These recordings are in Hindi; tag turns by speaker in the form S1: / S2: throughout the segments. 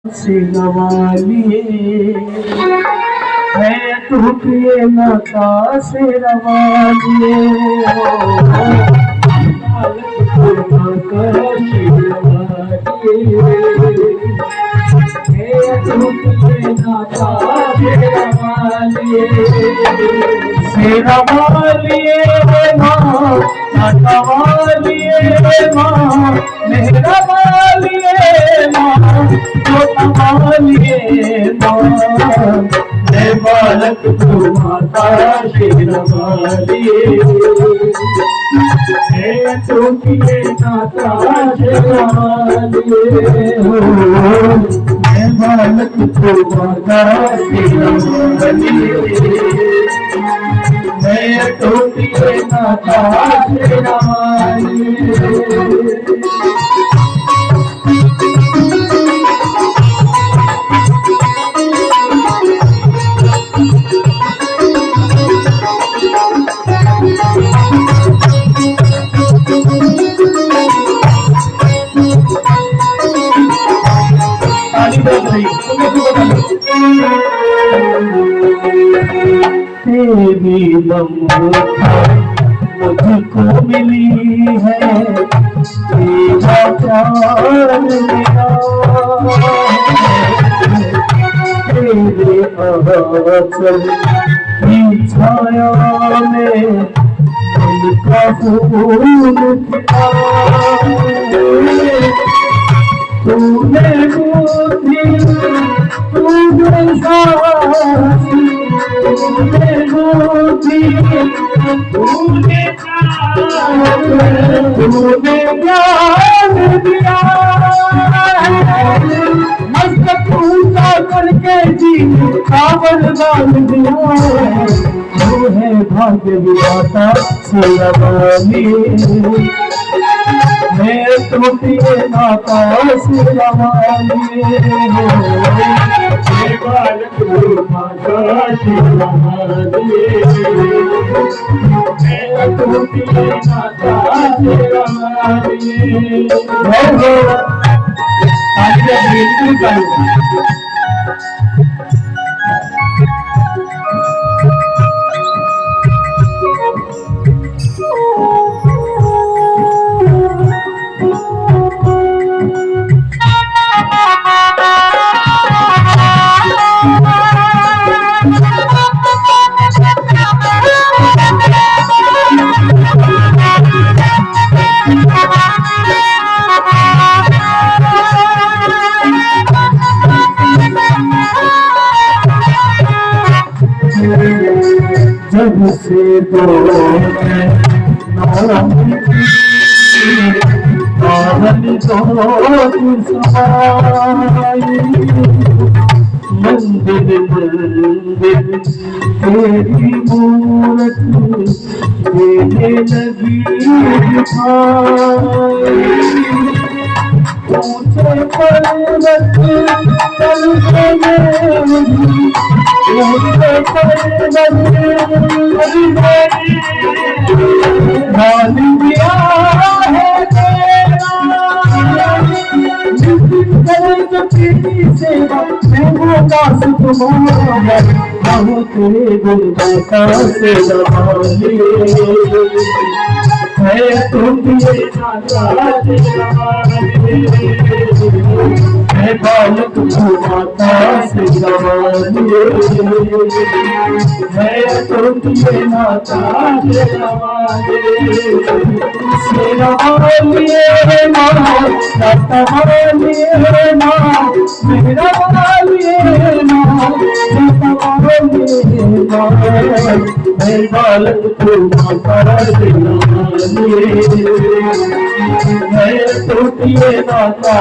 S1: सिरवालिए है तू प्रिय नाता सिरवालिए सिरवालिए माँ नटवालिए माँ मेरा वालिए माँ लिए मैं बालक तू माता शेरवालिए तू किए नाता शेरवालिए मैं बालक तू माता शेरवालिए मैं तू किए नाता शेरवालिए तेरी लम्बता मुझको मिली है तेरा प्यार मिला तेरे आंचल की छाया में उनका फूल खिला तूने गोदी तूने साथी तूने गोदी तूने तूने ज्ञान दिया मस्तक ऊंचा करके जी का वरदान दिया तू है भाग्य विधाता सिरवालिए मैं तुझे नाता सिरवालिए बालक माता सिरवालिए मैं तुझे नाता सिरवालिए जब से दो पावन दो समाई मंदिर मंदिर तेरी मूरत देने लगी दिखाई ऊंचे पर्वत तल मान दिया है तेरा सेवा मैं दास तुम्हारा तेरे गुरुदाता से दबालिए है तुम्हें मैं बालक माता सिरवालिए मैं तुझे नाता सिरवालिए माँ नटवालिए माँ मेरा वालिए माँ नटवालिए माँ मैं बालक माता सिरवालिए मैं तुझे नाता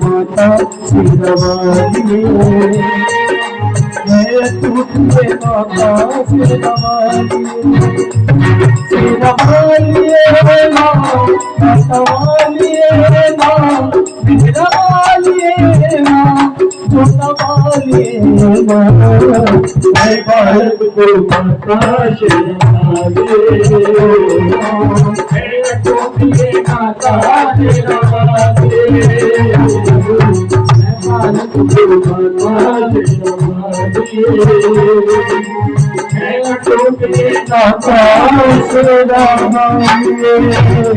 S1: माता सिरवालिए मैं तुझे माता सिरवालिए माँ नटवालिए माँ सिरवालिए माँ भारत को माता शेरवाली टोपिए माता शेरवाली भारत को माता शेरवाली टोपिए माता शेरवाली